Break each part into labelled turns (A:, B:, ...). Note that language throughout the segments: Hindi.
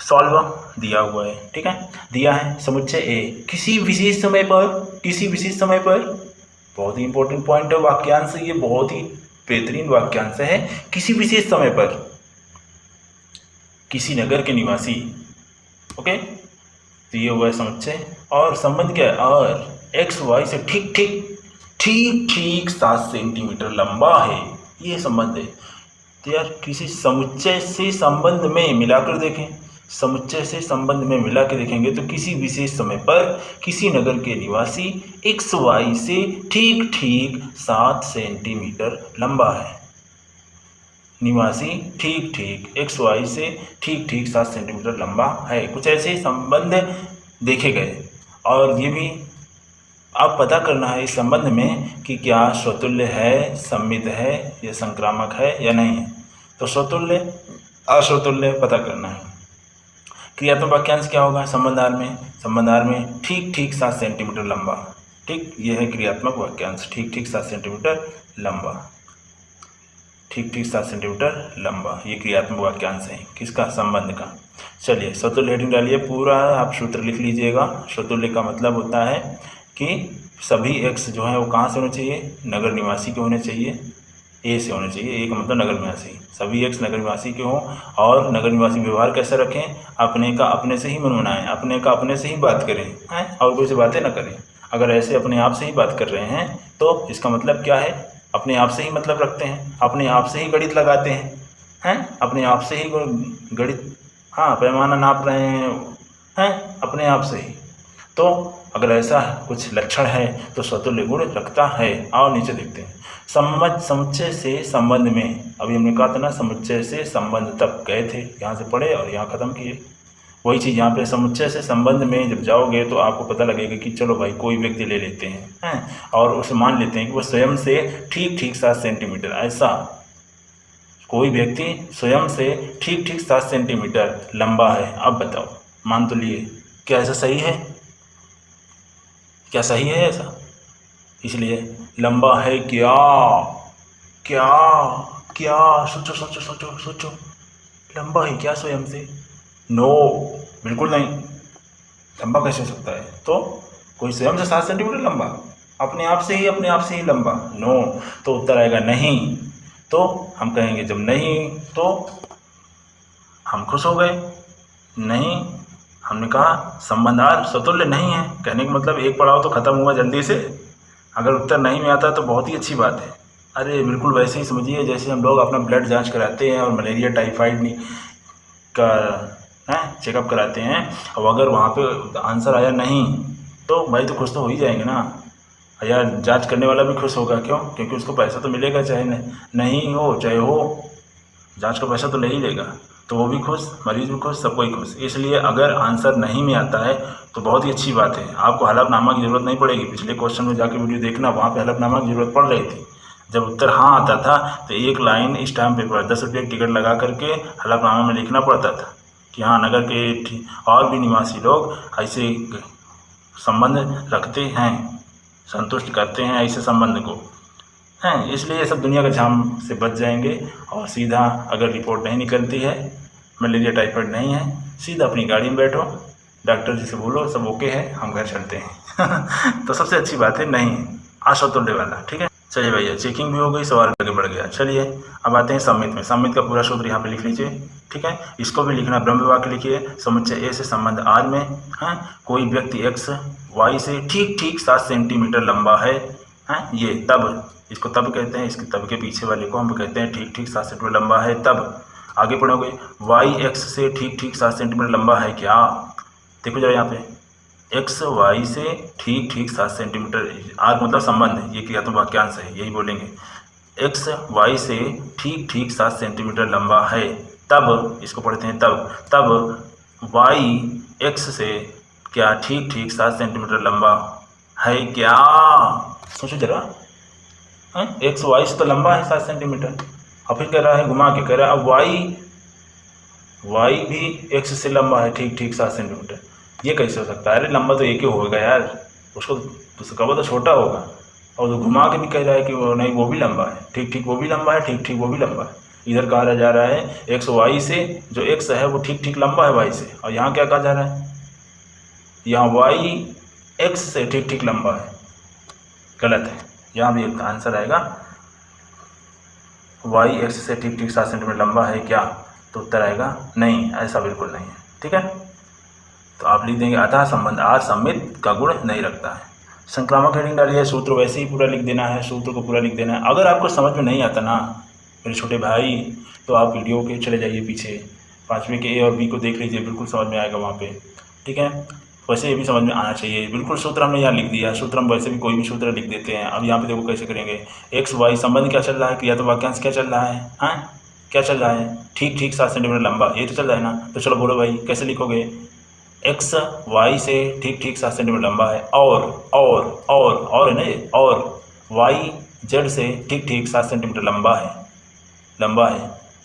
A: सॉल्व दिया हुआ है, ठीक है, दिया है समुच्चय ए किसी विशेष समय पर, बहुत ही इंपॉर्टेंट पॉइंट है वाक्यांश, ये बहुत ही बेहतरीन वाक्यांश है। किसी विशेष समय पर किसी नगर के निवासी, ओके, तो ये हुआ है समुच्चय। और संबंध क्या है, और एक्स वाई से ठीक ठीक 7 सेंटीमीटर लंबा है, ये संबंध है। तो यार किसी समुच्चय से संबंध में मिलाकर देखें, समुच्चय से संबंध में मिला के देखेंगे तो किसी विशेष समय पर किसी नगर के निवासी एक्स वाई से ठीक 7 सेंटीमीटर लंबा है। निवासी ठीक एक्स वाई से ठीक 7 सेंटीमीटर लंबा है। कुछ ऐसे संबंध देखे गए, और ये भी अब पता करना है इस संबंध में कि क्या स्वतुल्य है, सम्मित है, या संक्रामक है या नहीं है। तो स्वतुल्य अस्वतुल्य पता करना है। क्रियात्मक वाक्यांश क्या होगा संबंधार में ठीक 7 सेंटीमीटर लंबा, ठीक, यह है क्रियात्मक वाक्यांश, ठीक 7 सेंटीमीटर लंबा, ठीक 7 सेंटीमीटर लंबा, ये क्रियात्मक वाक्यांश है किसका, संबंध का। चलिए स्वतुल्य हेडिंग डालिए, पूरा आप सूत्र लिख लीजिएगा। स्वतुल्य का मतलब होता है कि सभी एक्स जो है वो कहाँ से होने चाहिए, नगर निवासी के होने चाहिए, ए से होने चाहिए, ए का मतलब नगर निवासी, सभी एक्स नगर निवासी के हों। और नगर निवासी व्यवहार कैसे रखें, अपने का अपने से ही मन बनाएं, अपने का अपने से ही बात करें, हैं, और कोई से बातें ना करें। अगर ऐसे अपने आप से ही बात कर रहे हैं तो इसका मतलब क्या है, अपने आप से ही मतलब रखते हैं, अपने आप से ही गणित लगाते हैं, अपने आप से ही गणित, हाँ, पैमाना नाप रहे हैं, अपने आप से ही। तो अगर ऐसा कुछ लक्षण है तो स्वतुल्य गुण रखता है। आओ नीचे देखते हैं। समुच्चय से संबंध में, अभी हमने कहा था ना समुच्चय से संबंध तक गए थे, यहाँ से पढ़े और यहाँ खत्म किए। वही चीज़ यहाँ पे समुच्चय से संबंध में जब जाओगे तो आपको पता लगेगा कि चलो भाई कोई व्यक्ति ले लेते हैं, और उसे मान लेते हैं कि वो स्वयं से ठीक 7 सेंटीमीटर, ऐसा कोई व्यक्ति स्वयं से ठीक 7 सेंटीमीटर लंबा है। अब बताओ, मान तो लिए, क्या ऐसा सही है, क्या सही है ऐसा? इसलिए लंबा है क्या, क्या क्या, सोचो, लंबा है क्या स्वयं से? नो, बिल्कुल नहीं, लंबा कैसे हो सकता है? तो कोई स्वयं से 7 सेंटीमीटर लंबा, अपने आप से ही लंबा? नो, तो उत्तर आएगा नहीं। तो हम कहेंगे जब नहीं तो हम खुश हो गए, नहीं, हमने कहा संबंधार स्वतुल्य नहीं है, कहने का मतलब एक पढ़ाओ तो खत्म हुआ जल्दी से। अगर उत्तर नहीं में आता तो बहुत ही अच्छी बात है। अरे बिल्कुल वैसे ही समझिए जैसे हम लोग अपना ब्लड जांच कराते हैं और मलेरिया टाइफाइड का चेकअप कराते हैं, और अगर वहाँ पे आंसर आया नहीं तो भाई तो खुश तो हो ही जाएंगे ना यार, जांच करने वाला भी खुश होगा। क्यों? क्योंकि उसको पैसा तो मिलेगा, चाहे नहीं हो चाहे हो, जांच का पैसा तो ले ही लेगा, तो वो भी खुश, मरीज भी खुश, सबको ही खुश। इसलिए अगर आंसर नहीं में आता है तो बहुत ही अच्छी बात है, आपको हलफनामा की ज़रूरत नहीं पड़ेगी। पिछले क्वेश्चन में जाके वीडियो देखना, वहाँ पे हलफनामा की ज़रूरत पड़ रही थी। जब उत्तर हाँ आता था तो एक लाइन स्टाम्प पेपर 10 रुपये की टिकट लगा करके हलफनामा में लिखना पड़ता था कि हाँ नगर के और भी निवासी लोग ऐसे संबंध रखते हैं, संतुष्ट करते हैं ऐसे संबंध को, हैं। इसलिए सब दुनिया के झाम से बच जाएंगे, और सीधा अगर रिपोर्ट नहीं निकलती है, मलेरिया टाइफाइड नहीं है, सीधा अपनी गाड़ी में बैठो, डॉक्टर जी से बोलो सब ओके है, हम घर चलते हैं। तो सबसे अच्छी बात है नहीं, असतुल्य वाला, ठीक है। चलिए भैया, चेकिंग भी हो गई, सवाल आगे बढ़ गया। चलिए अब आते हैं सम्मित में। सम्मित का पूरा सूत्र यहाँ पे लिख लीजिए, ठीक है। इसको भी लिखना, ब्रह्म वाक्य लिखिए। समुच्चय ए से संबंध आर में है, कोई व्यक्ति एक्स वाई से ठीक 7 सेंटीमीटर लंबा है, ये तब, इसको तब कहते हैं, इसके तब के पीछे वाले को हम कहते हैं ठीक 7 सेंटीमीटर लंबा है तब। आगे पढ़ोगे, वाई एक्स से ठीक 7 सेंटीमीटर लंबा है क्या? देखो जरा यहाँ पे, एक्स वाई से ठीक 7 सेंटीमीटर, आर मतलब संबंध, ये क्रियात्मक वाक्यांश है, यही बोलेंगे। एक्स वाई से ठीक 7 सेंटीमीटर लंबा है तब, इसको पढ़ते हैं तब वाई एक्स से क्या ठीक 7 सेंटीमीटर लंबा है क्या? सोचो जरा, एक्स वाई से तो लंबा है 7 सेंटीमीटर, और फिर कह रहा है घुमा के कह रहा है अब वाई भी एक्स से लंबा है ठीक 7 सेंटीमीटर, ये कैसे हो सकता है? अरे लंबा तो एक ही होगा यार, उसको कब तो छोटा होगा, और तो घुमा के भी कह रहा है कि वो नहीं वो भी लंबा है ठीक वो भी लंबा है ठीक वो भी लंबा है। इधर कहा जा रहा है एक्स वाई से, जो एक्स है वो ठीक ठीक लंबा है वाई से, और यहाँ क्या कहा जा रहा है, यहाँ वाई एक्स से ठीक ठीक लंबा है। गलत है, यहाँ भी आंसर आएगा वाई एक्स से ठीक ठीक 7 सेंटीमीटर लंबा है क्या, तो उत्तर आएगा नहीं, ऐसा बिल्कुल नहीं है। ठीक है, तो आप लिख देंगे अतः संबंध आर सममित का गुण नहीं रखता है। संक्रामक हेडिंग डालिए, सूत्र वैसे ही पूरा लिख देना है, सूत्र को पूरा लिख देना है। अगर आपको समझ में नहीं आता ना मेरे छोटे भाई, तो आप वीडियो के चले जाइए पीछे, 5वीं के ए और बी को देख लीजिए, बिल्कुल समझ में आएगा वहाँ पे। ठीक है, वैसे ये भी समझ में आना चाहिए, बिल्कुल सूत्र हमने यहाँ लिख दिया, सूत्र हम वैसे भी कोई भी सूत्र लिख देते हैं। अब यहाँ पे देखो कैसे करेंगे, एक्स वाई संबंध क्या चल रहा है, क्रिया तो वाक्यांश क्या चल रहा है, हाँ क्या चल रहा है, ठीक ठीक 7 सेंटीमीटर लंबा, ये तो चल रहा है ना। तो चलो बोलो भाई कैसे लिखोगे, एक्स वाई से ठीक ठीक 7 सेंटीमीटर लंबा है, और है ना ये, और वाई जेड से ठीक ठीक 7 सेंटीमीटर लंबा है,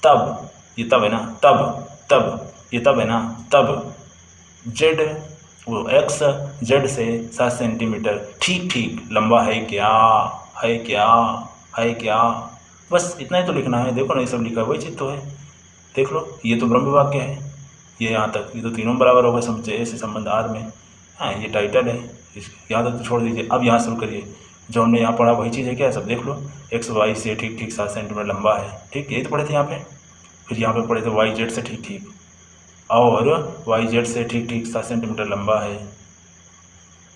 A: तब ये तब है ना, तब ये तब है ना, तब जेड वो एक्स जेड से 7 सेंटीमीटर ठीक ठीक लंबा है क्या, है क्या, है क्या, बस इतना ही तो लिखना है। देखो ना ये सब लिखा वही चीज़ तो है, देख लो ये तो ब्रह्म वाक्य है, ये यहाँ तक, ये तो तीनों बराबर होगा समझे, ऐसे संबंध आर में, हाँ ये टाइटल है, यहाँ तक तो छोड़ दीजिए। अब यहाँ शुरू करिए, जो हमने यहाँ पढ़ा वही चीज़ है क्या, सब देख लो, एक्स वाई से ठीक ठीक 7 सेंटीमीटर लंबा है, ठीक यही तो पढ़े थे यहाँ पे। फिर यहाँ पे पढ़े थे वाई जेड से ठीक ठीक, और वाई जेड से ठीक ठीक 7 सेंटीमीटर लंबा है।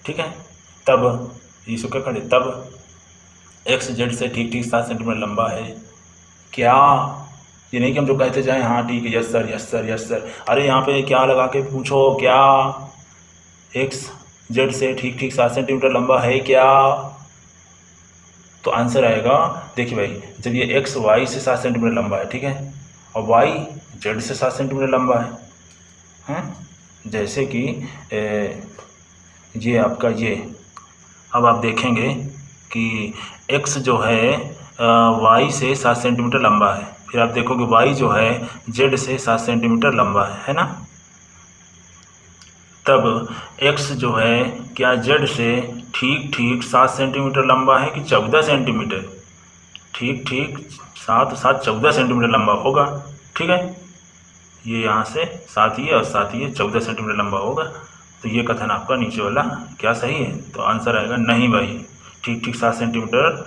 A: ठीक है, तब इसको क्या करें, तब एक्स जेड से ठीक ठीक 7 सेंटीमीटर लंबा है क्या, ये नहीं कि हम जो कहते जाएँ हाँ ठीक है yes sir yes sir yes sir, अरे यहाँ पे क्या लगा के पूछो, क्या एक्स जेड से ठीक ठीक 7 सेंटीमीटर लंबा है क्या, तो आंसर आएगा, देखिए भाई जब ये एक्स वाई से 7 सेंटीमीटर लंबा है, ठीक है, और वाई जेड से 7 सेंटीमीटर लंबा है, हैं जैसे कि ये आपका ये, अब आप देखेंगे कि एक्स जो है वाई से 7 सेंटीमीटर लंबा है, फिर आप देखोगे वाई जो है जेड से 7 सेंटीमीटर लंबा है ना, तब एक्स जो है क्या जेड से ठीक ठीक 7 सेंटीमीटर लंबा है कि 14 सेंटीमीटर, ठीक ठीक 14 सेंटीमीटर लंबा होगा। ठीक है, ये यहाँ से 7 ही है और 7 ही है, 14 सेंटीमीटर लंबा होगा। तो ये कथन आपका नीचे वाला क्या सही है, तो आंसर आएगा नहीं भाई, ठीक ठीक 7 सेंटीमीटर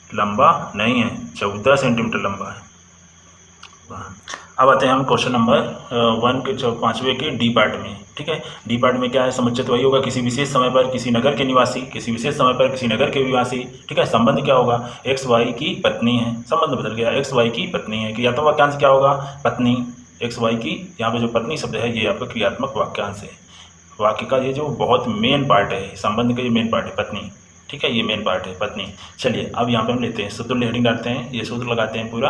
A: लंबा नहीं है, 14 सेंटीमीटर लंबा है। अब आते हैं हम क्वेश्चन नंबर 1 के 5वें के डी पार्ट में। ठीक है, डी पार्ट में क्या है, समुच्चय वही होगा, किसी विशेष समय पर किसी नगर के निवासी, किसी विशेष समय पर किसी नगर के निवासी। ठीक है, संबंध क्या होगा, एक्स वाई की पत्नी है, संबंध बदल गया, एक्स वाई की पत्नी है, क्रियात्मक वाक्यांश क्या होगा, पत्नी, एक्स वाई की, यहाँ पे जो पत्नी शब्द है ये आपका क्रियात्मक वाक्यांश है। वाक्य का ये जो बहुत मेन पार्ट है, संबंध का ये मेन पार्ट है पत्नी। ठीक है, ये मेन पार्ट है पत्नी। चलिए अब यहाँ पे हम लेते हैं सूत्र, हेडिंग डालते हैं, ये सूत्र लगाते हैं पूरा,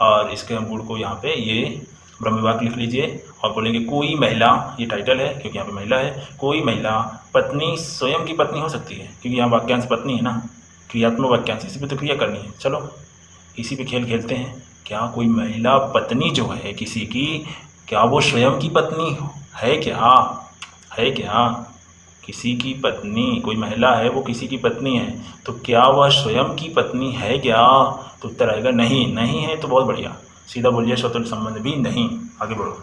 A: और इसके हम गुण को यहाँ पे ये ब्रह्मवाक्य लिख लीजिए और बोलेंगे कोई महिला, ये टाइटल है क्योंकि यहाँ पे महिला है, कोई महिला पत्नी स्वयं की पत्नी हो सकती है, क्योंकि यहाँ वाक्यांश पत्नी है ना, क्रियात्मक वाक्यांश, इसी पे तो क्रिया करनी है। चलो इसी पे खेल खेलते हैं, क्या कोई महिला पत्नी जो है किसी की, क्या वो स्वयं की पत्नी है क्या, है क्या, किसी की पत्नी, कोई महिला है वो किसी की पत्नी है, तो क्या वह स्वयं की पत्नी है क्या, तो उत्तर आएगा नहीं, नहीं है तो बहुत बढ़िया, सीधा बोलिए स्वतंत्र संबंध भी नहीं। आगे बढ़ो,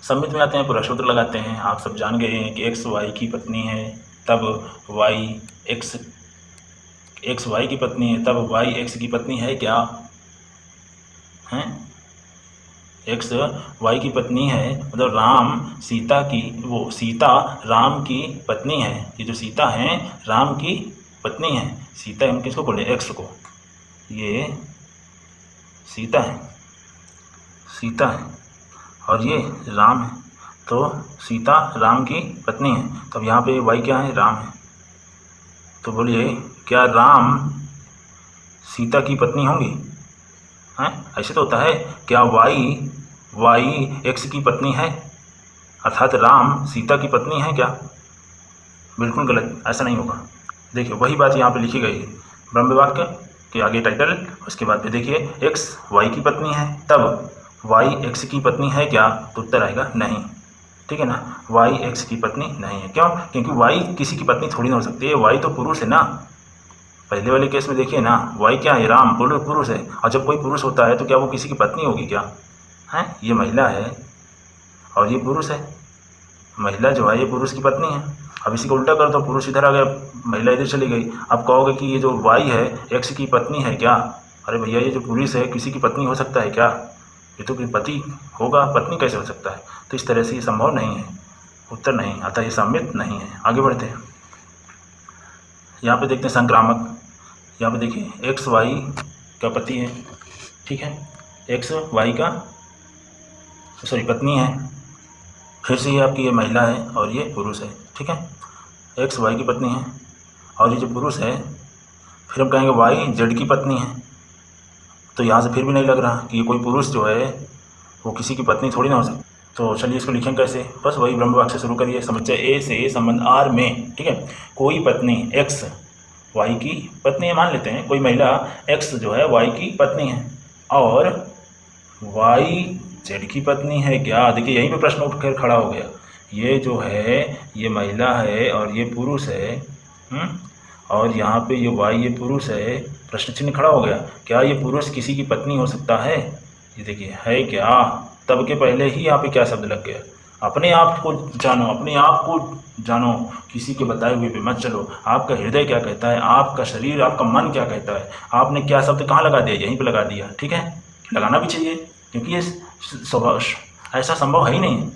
A: सम्मित में आते हैं, पूरा सूत्र लगाते हैं। आप सब जान गए हैं कि एक्स वाई की पत्नी है, तब वाई एक्स वाई की पत्नी है, तब वाई एक्स की पत्नी है क्या, हैं एक्स वाई की पत्नी है, मतलब राम सीता की, वो सीता राम की पत्नी है, ये जो सीता है राम की पत्नी है, सीता हम किसको बोले, एक्स को, ये सीता है, सीता है और ये राम है, तो सीता राम की पत्नी है, तब यहाँ पे वाई क्या है, राम है, तो बोलिए क्या राम सीता की पत्नी होंगी, हैं ऐसे तो होता है, क्या वाई एक्स की पत्नी है, अर्थात राम सीता की पत्नी है क्या, बिल्कुल गलत, ऐसा नहीं होगा। देखिए वही बात यहाँ पे लिखी गई है, ब्रह्मवाक्य के आगे टाइटल, उसके बाद पे देखिए एक्स वाई की पत्नी है, तब वाई एक्स की पत्नी है क्या, तो उत्तर आएगा नहीं। ठीक है ना, वाई एक्स की पत्नी नहीं है, क्यों, क्योंकि वाई किसी की पत्नी थोड़ी ना हो सकती है, वाई तो पुरुष है ना, पहले वाले केस में देखिए ना, वाई क्या है, राम पुरुष है, और जब कोई पुरुष होता है तो क्या वो किसी की पत्नी होगी क्या? है, ये महिला है और ये पुरुष है। महिला जो है ये पुरुष की पत्नी है। अब इसी को उल्टा कर दो, पुरुष इधर आ गया, महिला इधर चली गई। अब कहोगे कि ये जो वाई है एक्स की पत्नी है क्या? अरे भैया, ये जो पुरुष है किसी की पत्नी हो सकता है क्या? ये तो कोई पति होगा, पत्नी कैसे हो सकता है? तो इस तरह से ये संभव नहीं है, उत्तर नहीं, अतः ये सम्मित नहीं है। आगे बढ़ते हैं, यहाँ पे देखते हैं संक्रामक। यहाँ पे देखिए एक्स वाई का पति है, ठीक है, एक्स वाई का सॉरी पत्नी है। फिर से ये आपकी ये महिला है और ये पुरुष है, ठीक है, एक्स वाई की पत्नी है और ये जो पुरुष है, फिर हम कहेंगे वाई जेड की पत्नी है। तो यहाँ से फिर भी नहीं लग रहा कि ये कोई पुरुष जो है वो किसी की पत्नी थोड़ी ना हो सकती। तो चलिए इसको लिखें कैसे, बस वही ब्रह्म वाक्य से शुरू करिए। समुच्चय ए से संबंध आर में, ठीक है, कोई पत्नी एक्स वाई की पत्नी है, मान लेते हैं कोई महिला एक्स जो है वाई की पत्नी है और वाई जेड की पत्नी है क्या? देखिए यहीं पे प्रश्न उठ कर खड़ा हो गया। ये जो है ये महिला है और ये पुरुष है, और यहाँ पे ये वाई ये पुरुष है, प्रश्न चिन्ह खड़ा हो गया। क्या ये पुरुष किसी की पत्नी हो सकता है? ये देखिए है क्या, तब के पहले ही यहाँ पे क्या शब्द लग गया। अपने आप को जानो, अपने आप को जानो, किसी के बताए हुए पे मत चलो। आपका हृदय क्या कहता है, आपका शरीर, आपका मन क्या कहता है। आपने क्या शब्द कहाँ लगा दिया, यहीं पे लगा दिया, ठीक है, लगाना भी चाहिए, क्योंकि ये स्वभाव ऐसा संभव है ही नहीं।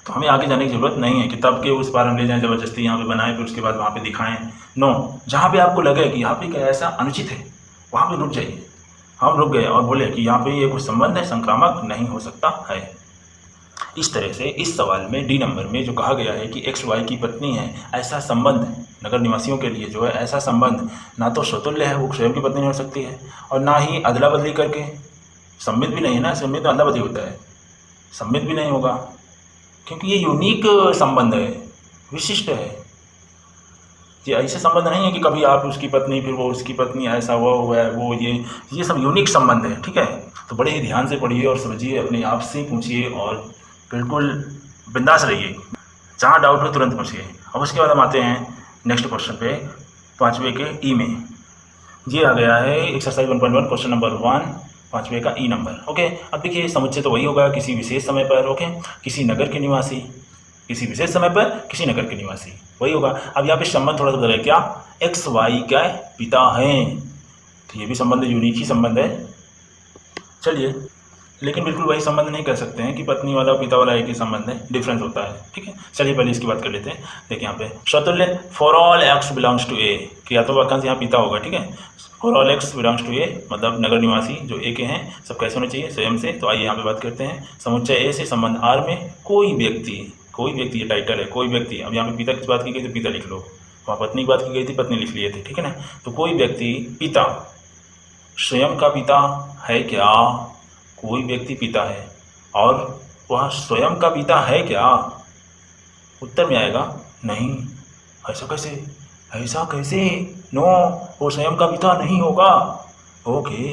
A: तो हमें आगे जाने की ज़रूरत नहीं है कि तब के उस पार हम ले जाएं, ज़बरदस्ती यहाँ पे बनाएं, फिर उसके बाद वहाँ पे दिखाएं। नो, जहाँ पे आपको लगे कि यहाँ पे क्या ऐसा अनुचित है, वहाँ पे रुक जाइए। हम रुक गए और बोले कि यहाँ पे ये कुछ संबंध है, संक्रामक नहीं हो सकता है। इस तरह से इस सवाल में डी नंबर में जो कहा गया है कि एक्स वाई की पत्नी है, ऐसा संबंध नगर निवासियों के लिए जो है ऐसा संबंध ना तो स्वतुल्य है, वो स्वयं की पत्नी नहीं हो सकती है, और ना ही अदला बदली करके, सम्मित भी नहीं है ना, सम्मित में अदला बदली होता है, सम्मित भी नहीं होगा, क्योंकि ये यूनिक संबंध है, विशिष्ट है। ये ऐसे संबंध नहीं है कि कभी आप उसकी पत्नी फिर वो उसकी पत्नी, ऐसा वो हुआ है वो ये सब यूनिक संबंध है, ठीक है। तो बड़े ही ध्यान से पढ़िए और समझिए, अपने आप से पूछिए और बिल्कुल बिंदास रहिए, जहाँ डाउट हो तुरंत पूछिए। अब उसके बाद हम आते हैं नेक्स्ट क्वेश्चन पे, 5वें के ई में। ये आ गया है एक्सरसाइज 1.1 क्वेश्चन नंबर 1, 5वें का ई नंबर। ओके, अब देखिए समुच्चय तो वही होगा, किसी विशेष समय पर, ओके, किसी नगर के निवासी, किसी विशेष समय पर किसी नगर के निवासी, वही होगा। अब यहाँ पे संबंध थोड़ा सा बदल है, क्या एक्स वाई का पिता हैं, तो ये भी संबंध यूनिक ही संबंध है। चलिए, लेकिन बिल्कुल वही संबंध नहीं कह सकते हैं कि पत्नी वाला और पिता वाला एक ही संबंध है, डिफरेंस होता है, ठीक है। चलिए पहले इसकी बात कर लेते हैं। देखिए यहाँ पे स्वतुल्य for all x belongs to a, कि या तो वाक्यांश यहाँ पिता होगा, ठीक है। For all x belongs to a मतलब नगर निवासी जो ए के हैं सब कैसे होने चाहिए, स्वयं से। तो आइए यहाँ पे बात करते हैं। समुच्चय ए से संबंध आर में कोई व्यक्ति, ये टाइटल है, कोई व्यक्ति। अब यहाँ पे पिता की बात की गई तो पिता लिख लो, वहाँ पत्नी की बात की गई थी पत्नी लिख लिए थे, ठीक है ना। तो कोई व्यक्ति पिता, स्वयं का पिता है क्या? कोई व्यक्ति पिता है और वह स्वयं का पिता है क्या? उत्तर में आएगा नहीं। ऐसा कैसे, ऐसा कैसे? नो, वो स्वयं का पिता नहीं होगा। ओके,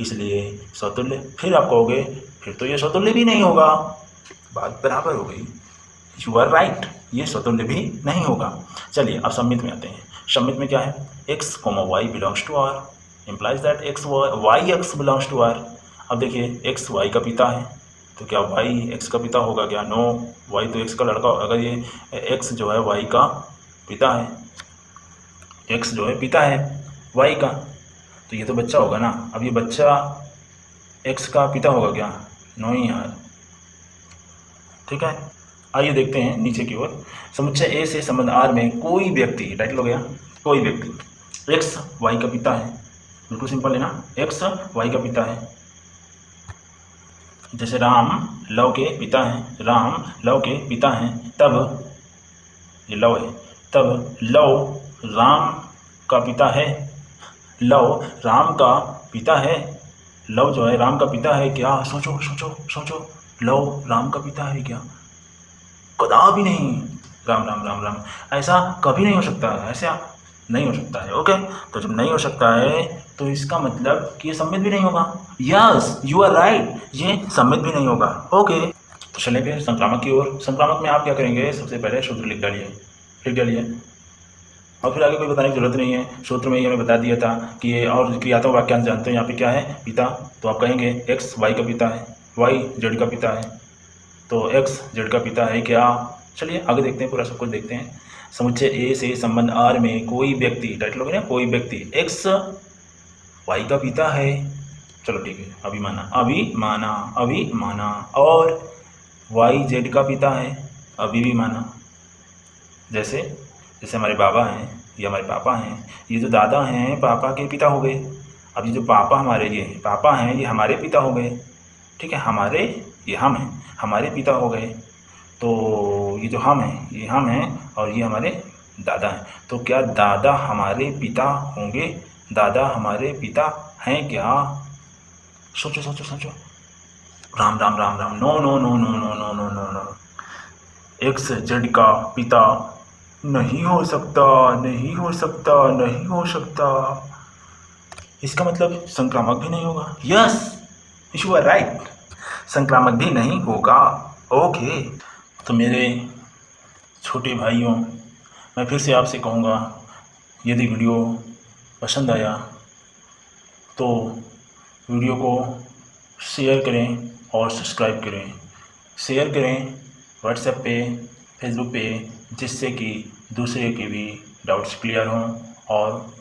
A: इसलिए स्वतुल्य। फिर आप कहोगे फिर तो ये स्वतुल्य भी नहीं होगा, बात बराबर हो गई, यू आर राइट, ये स्वतुल्य भी नहीं होगा। चलिए अब सम्मित में आते हैं। सम्मित में क्या है, x comma y belongs to R, implies that x y x belongs to R. अब देखिए एक्स वाई का पिता है, तो क्या वाई एक्स का पिता होगा क्या? नो, वाई तो एक्स का लड़का। अगर ये एक्स जो है वाई का पिता है, एक्स जो है पिता है वाई का, तो ये तो बच्चा होगा ना। अब ये बच्चा एक्स का पिता होगा क्या? नो ही यार, ठीक है। आइए देखते हैं नीचे की ओर। समुच्चय ए से संबंध आर में कोई व्यक्ति, टाइटल हो गया, कोई व्यक्ति एक्स वाई का पिता है, बिल्कुल सिंपल है ना, एक्स वाई का पिता है। जैसे राम लव के पिता हैं, राम लव के पिता हैं, तब ये लव है, तब लव राम का पिता है, लव राम का पिता है, लव जो है राम का पिता है क्या? सोचो सोचो सोचो, लव राम का पिता है क्या? कदापि नहीं, राम राम राम राम, ऐसा कभी नहीं हो सकता है, ऐसा नहीं हो सकता है। ओके, तो जब नहीं हो सकता है तो इसका मतलब कि ये सम्मित भी नहीं होगा। यस, यू आर राइट, ये सम्मित भी नहीं होगा। ओके, तो चलिए फिर संक्रामक की ओर। संक्रामक में आप क्या करेंगे, सबसे पहले सूत्र लिख डालिए, और फिर आगे कोई बताने की जरूरत नहीं है, सूत्र में ही हमें बता दिया था कि ये, और क्रियात्मक वाक्यांश जानते हो यहाँ पे क्या है, पिता, तो आप कहेंगे एक्स वाई का पिता है, वाई जेड का पिता है, तो एक्स जेड का पिता है क्या। चलिए आगे देखते हैं, पूरा सब कुछ देखते हैं। समुच्चय ए से संबंध आर में कोई व्यक्ति, टाइटल हो गया ना, कोई व्यक्ति एक्स वाई का पिता है, चलो ठीक है, अभी माना, और वाई जेड का पिता है, अभी भी माना। जैसे हमारे बाबा हैं, ये हमारे पापा हैं, ये जो दादा हैं पापा के पिता हो गए। अब ये जो पापा हमारे, ये पापा हैं, ये हमारे पिता हो गए, ठीक है, हमारे, ये हम हैं, हमारे पिता हो गए। तो ये जो हम हैं, ये हम हैं, और ये हमारे दादा हैं। तो क्या दादा हमारे पिता होंगे? दादा हमारे पिता हैं क्या? सोचो सोचो सोचो। Ram Ram Ram Ram, no no no no no no no no no, x z का पिता नहीं हो सकता, नहीं हो सकता, नहीं हो सकता। इसका मतलब संक्रामक भी नहीं होगा। यस यू आर राइट, संक्रामक भी नहीं होगा। ओके, तो मेरे छोटे भाइयों, मैं फिर से आपसे कहूँगा, यदि वीडियो पसंद आया तो वीडियो को शेयर करें और सब्सक्राइब करें। शेयर करें व्हाट्सएप पे, फेसबुक पे, जिससे कि दूसरे के भी डाउट्स क्लियर हों। और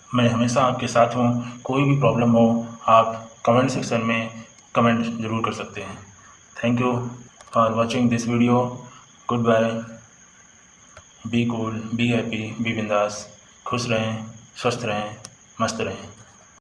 A: मैं हमेशा आपके साथ हूँ, कोई भी प्रॉब्लम हो आप कमेंट सेक्शन में कमेंट ज़रूर कर सकते हैं। Thank you for watching this video. Goodbye, be cool, be happy, be बिंदास, खुश रहें, स्वस्थ रहें, मस्त रहें।